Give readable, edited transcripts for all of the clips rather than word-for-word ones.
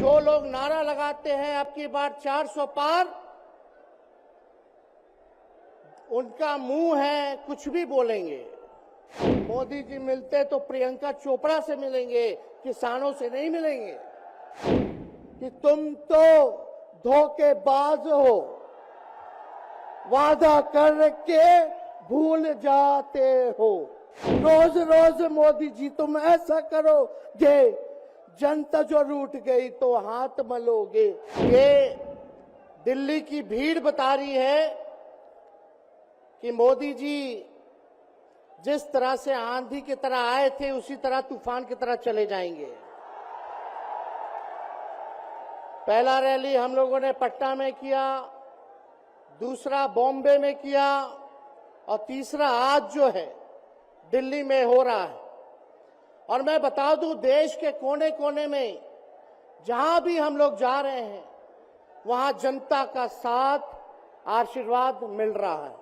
जो लोग नारा लगाते हैं अब की बार 400 पार, उनका मुंह है कुछ भी बोलेंगे। मोदी जी मिलते तो प्रियंका चोपड़ा से मिलेंगे, किसानों से नहीं मिलेंगे। कि तुम तो धोखेबाज हो, वादा करके भूल जाते हो। रोज रोज मोदी जी तुम ऐसा करोगे, जनता जो रूठ गई तो हाथ मलोगे। ये दिल्ली की भीड़ बता रही है कि मोदी जी जिस तरह से आंधी की तरह आए थे उसी तरह तूफान की तरह चले जाएंगे। पहला रैली हम लोगों ने पटना में किया, दूसरा बॉम्बे में किया और तीसरा आज जो है दिल्ली में हो रहा है। और मैं बता दूं, देश के कोने कोने में जहां भी हम लोग जा रहे हैं वहां जनता का साथ आशीर्वाद मिल रहा है।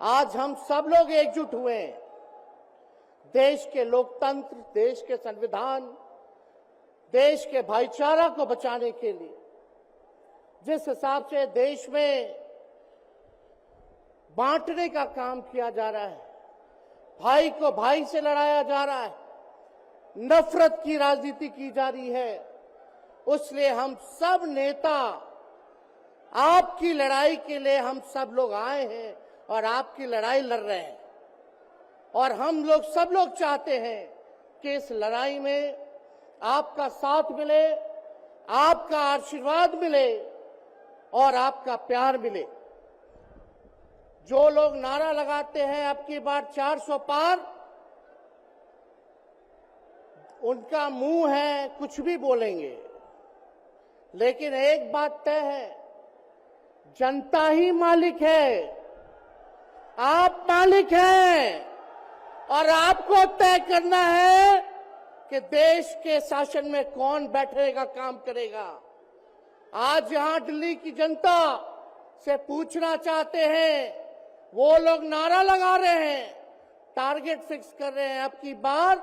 आज हम सब लोग एकजुट हुए हैं देश के लोकतंत्र, देश के संविधान, देश के भाईचारा को बचाने के लिए। जिस हिसाब से देश में बांटने का काम किया जा रहा है, भाई को भाई से लड़ाया जा रहा है, नफरत की राजनीति की जा रही है, उसलिए हम सब नेता आपकी लड़ाई के लिए हम सब लोग आए हैं और आपकी लड़ाई लड़ रहे हैं। और हम लोग सब लोग चाहते हैं कि इस लड़ाई में आपका साथ मिले, आपका आशीर्वाद मिले और आपका प्यार मिले। जो लोग नारा लगाते हैं अब की बार 400 पार, उनका मुंह है कुछ भी बोलेंगे। लेकिन एक बात तय है, जनता ही मालिक है, आप मालिक हैं और आपको तय करना है कि देश के शासन में कौन बैठने का काम करेगा। आज यहां दिल्ली की जनता से पूछना चाहते हैं, वो लोग नारा लगा रहे हैं, टारगेट फिक्स कर रहे हैं अब की बार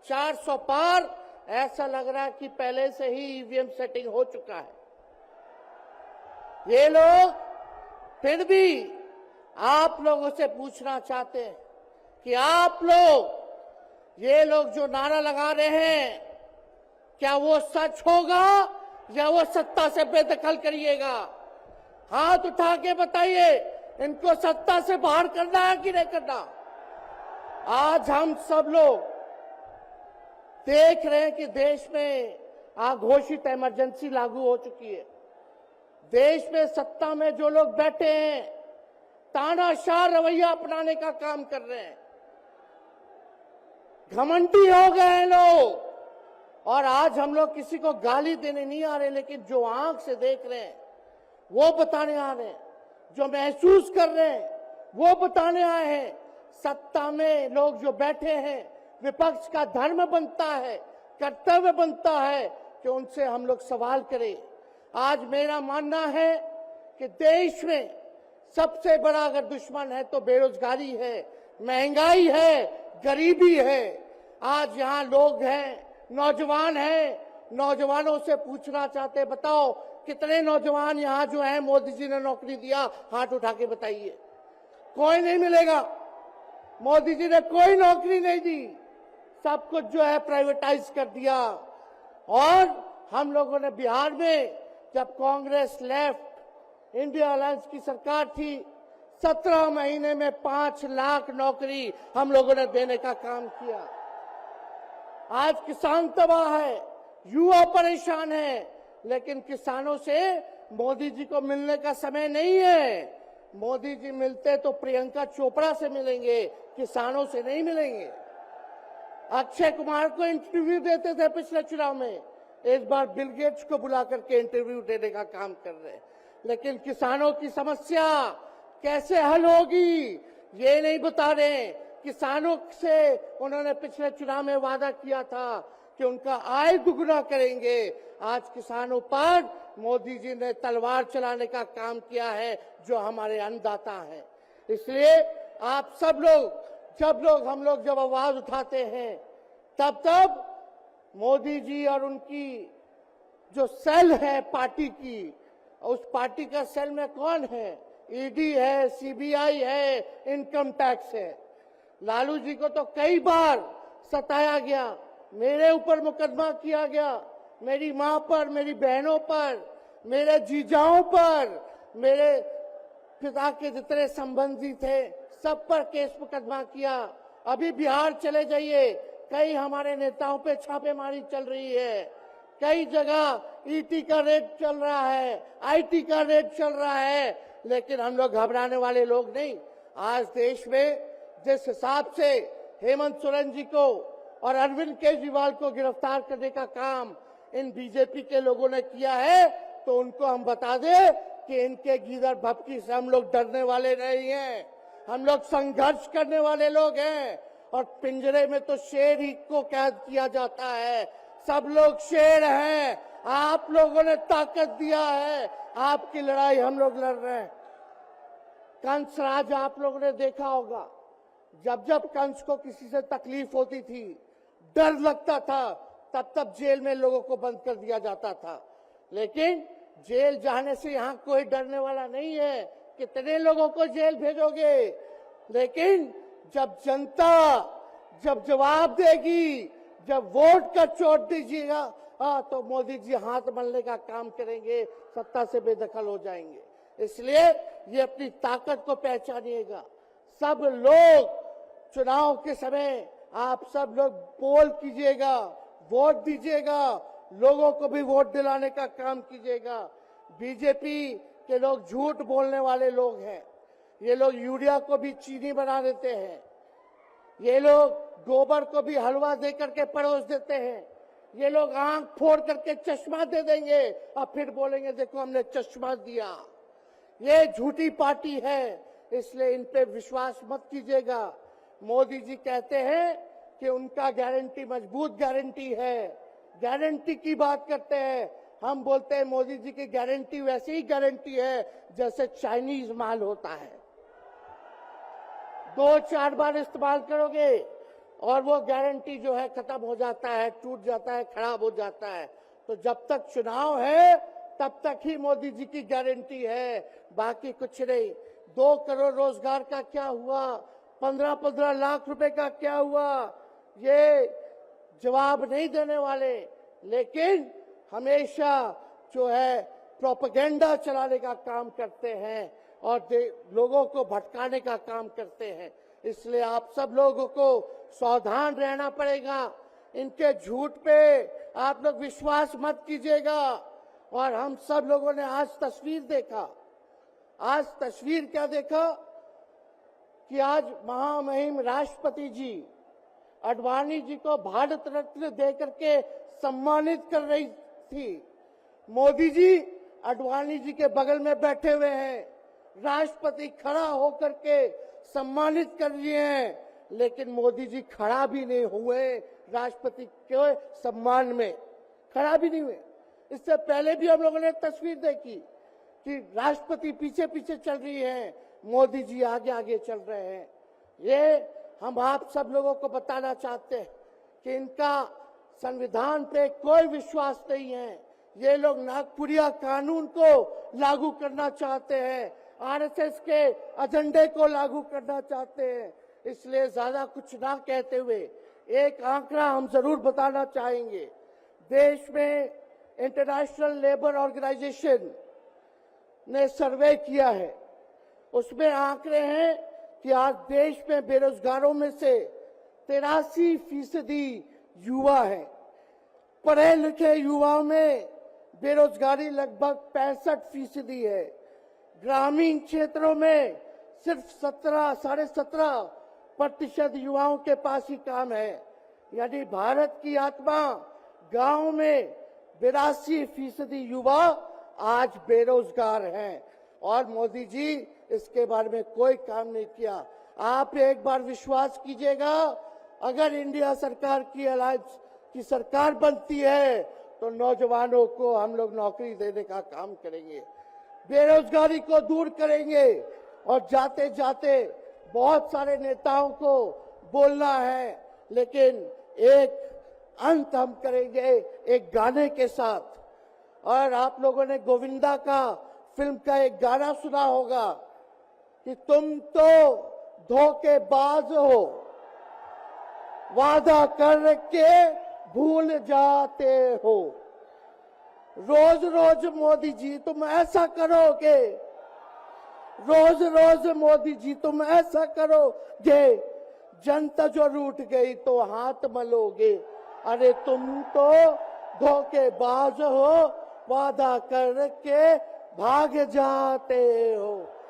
400 पार। ऐसा लग रहा है कि पहले से ही ईवीएम सेटिंग हो चुका है। ये लोग फिर भी आप लोगों से पूछना चाहते हैं कि आप लोग, ये लोग जो नारा लगा रहे हैं, क्या वो सच होगा या वो सत्ता से बेदखल करिएगा? हाथ उठा के बताइए, इनको सत्ता से बाहर करना है कि नहीं करना? आज हम सब लोग देख रहे हैं कि देश में अघोषित इमरजेंसी लागू हो चुकी है। देश में सत्ता में जो लोग बैठे हैं तानाशाह रवैया अपनाने का काम कर रहे हैं, घमंडी हो गए हैं लोग। और आज हम लोग किसी को गाली देने नहीं आ रहे, लेकिन जो आंख से देख रहे हैं वो बताने आ रहे हैं, जो महसूस कर रहे हैं वो बताने आए हैं। सत्ता में लोग जो बैठे हैं, विपक्ष का धर्म बनता है, कर्तव्य बनता है कि उनसे हम लोग सवाल करें। आज मेरा मानना है कि देश में सबसे बड़ा अगर दुश्मन है तो बेरोजगारी है, महंगाई है, गरीबी है। आज यहाँ लोग हैं, नौजवान हैं, नौजवानों से पूछना चाहते, बताओ कितने नौजवान यहाँ जो हैं मोदी जी ने नौकरी दिया? हाथ उठा के बताइए। कोई नहीं मिलेगा। मोदी जी ने कोई नौकरी नहीं दी, सब कुछ जो है प्राइवेटाइज कर दिया। और हम लोगों ने बिहार में जब कांग्रेस लेफ्ट इंडिया अलायंस की सरकार थी, 17 महीने में 5 लाख नौकरी हम लोगों ने देने का काम किया। आज किसान तबाह है, युवा परेशान है, लेकिन किसानों से मोदी जी को मिलने का समय नहीं है। मोदी जी मिलते तो प्रियंका चोपड़ा से मिलेंगे, किसानों से नहीं मिलेंगे। अक्षय कुमार को इंटरव्यू देते थे पिछले चुनाव में, इस बार बिल गेट्स को बुला करके इंटरव्यू देने का काम कर रहे हैं। लेकिन किसानों की समस्या कैसे हल होगी ये नहीं बता रहे। किसानों से उन्होंने पिछले चुनाव में वादा किया था कि उनका आय दुगुना करेंगे। आज किसानों पर मोदी जी ने तलवार चलाने का काम किया है, जो हमारे अन्नदाता हैं। इसलिए आप सब लोग, जब आवाज उठाते हैं तब मोदी जी और उनकी जो सेल है पार्टी की, उस पार्टी का सेल में कौन है? ईडी है, सीबीआई है, इनकम टैक्स है। लालू जी को तो कई बार सताया गया, मेरे ऊपर मुकदमा किया गया, मेरी मां पर, मेरी बहनों पर, मेरे जीजाओं पर, मेरे पिता के जितने संबंधी थे सब पर केस मुकदमा किया। अभी बिहार चले जाइए, कई हमारे नेताओं पे छापेमारी चल रही है, कई जगह ईटी का रेड चल रहा है, आईटी का रेड चल रहा है, लेकिन हम लोग घबराने वाले लोग नहीं। आज देश में जिस हिसाब से हेमंत सोरेन जी को और अरविंद केजरीवाल को गिरफ्तार करने का काम इन बीजेपी के लोगों ने किया है, तो उनको हम बता दें कि इनके गीदड़ भपकी से हम लोग डरने वाले नहीं हैं। हम लोग संघर्ष करने वाले लोग हैं, और पिंजरे में तो शेर ही को कैद किया जाता है। सब लोग शेर हैं, आप लोगों ने ताकत दिया है, आपकी लड़ाई हम लोग लड़ रहे हैं। कंस राज आप लोगों ने देखा होगा, जब जब कंस को किसी से तकलीफ होती थी, डर लगता था, तब तब जेल में लोगों को बंद कर दिया जाता था। लेकिन जेल जाने से यहाँ कोई डरने वाला नहीं है। कितने लोगों को जेल भेजोगे? लेकिन जब जनता जब जवाब देगी, जब वोट का चोट दीजिएगा, तो मोदी जी हाथ मलने का काम करेंगे, सत्ता से बेदखल हो जाएंगे। इसलिए ये अपनी ताकत को पहचानिएगा। सब लोग चुनाव के समय आप सब लोग पोल कीजिएगा, वोट दीजिएगा, लोगों को भी वोट दिलाने का काम कीजिएगा। बीजेपी के लोग झूठ बोलने वाले लोग हैं। ये लोग यूरिया को भी चीनी बना देते हैं, ये लोग गोबर को भी हलवा दे करके परोस देते हैं, ये लोग आंख फोड़ करके चश्मा दे देंगे और फिर बोलेंगे देखो हमने चश्मा दिया। ये झूठी पार्टी है, इसलिए इन पे विश्वास मत कीजिएगा। मोदी जी कहते हैं कि उनका गारंटी मजबूत गारंटी है, गारंटी की बात करते हैं। हम बोलते हैं मोदी जी की गारंटी वैसे ही गारंटी है जैसे चाइनीज माल होता है, 2-4 बार इस्तेमाल करोगे और वो गारंटी जो है खत्म हो जाता है, टूट जाता है, खराब हो जाता है। तो जब तक चुनाव है तब तक ही मोदी जी की गारंटी है, बाकी कुछ नहीं। 2 करोड़ रोजगार का क्या हुआ, 15-15 लाख रुपए का क्या हुआ, ये जवाब नहीं देने वाले, लेकिन हमेशा जो है प्रोपेगेंडा चलाने का काम करते हैं और लोगों को भटकाने का काम करते हैं। इसलिए आप सब लोगों को सावधान रहना पड़ेगा। इनके झूठ पे आप लोग विश्वास मत कीजिएगा। और हम सब लोगों ने आज तस्वीर देखा, आज तस्वीर क्या देखा कि आज महामहिम राष्ट्रपति जी आडवाणी जी को भारत रत्न देकर के सम्मानित कर रही थी। मोदी जी आडवाणी जी के बगल में बैठे हुए हैं, राष्ट्रपति खड़ा होकर के सम्मानित कर रहे हैं, लेकिन मोदी जी खड़ा भी नहीं हुए, राष्ट्रपति के सम्मान में खड़ा भी नहीं हुए। इससे पहले भी हम लोगों ने तस्वीर देखी कि राष्ट्रपति पीछे पीछे चल रही है, मोदी जी आगे आगे चल रहे हैं। ये हम आप सब लोगों को बताना चाहते हैं कि इनका संविधान पे कोई विश्वास नहीं है। ये लोग नागपुरिया कानून को लागू करना चाहते हैं, आरएसएस के एजेंडे को लागू करना चाहते हैं। इसलिए ज्यादा कुछ ना कहते हुए एक आंकड़ा हम जरूर बताना चाहेंगे। देश में इंटरनेशनल लेबर ऑर्गेनाइजेशन ने सर्वे किया है, उसमें आंकड़े हैं कि आज देश में बेरोजगारों में से 83% युवा है। पढ़े लिखे युवाओं में बेरोजगारी लगभग 65% है। ग्रामीण क्षेत्रों में सिर्फ 17.5% युवाओं के पास ही काम है। यानी भारत की आत्मा गांव में 82% युवा आज बेरोजगार हैं और मोदी जी इसके बारे में कोई काम नहीं किया। आप एक बार विश्वास कीजिएगा, अगर इंडिया सरकार की अलायंस की सरकार बनती है तो नौजवानों को हम लोग नौकरी देने का काम करेंगे, बेरोजगारी को दूर करेंगे। और जाते जाते बहुत सारे नेताओं को बोलना है, लेकिन एक अंत हम करेंगे एक गाने के साथ। और आप लोगों ने गोविंदा का फिल्म का एक गाना सुना होगा कि तुम तो धोखेबाज हो, वादा करके भूल जाते हो। रोज रोज मोदी जी तुम ऐसा करोगे, रोज रोज मोदी जी तुम ऐसा करोगे, जनता जो रूठ गई तो हाथ मलोगे। अरे तुम तो धोखेबाज हो, वादा करके भाग जाते हो।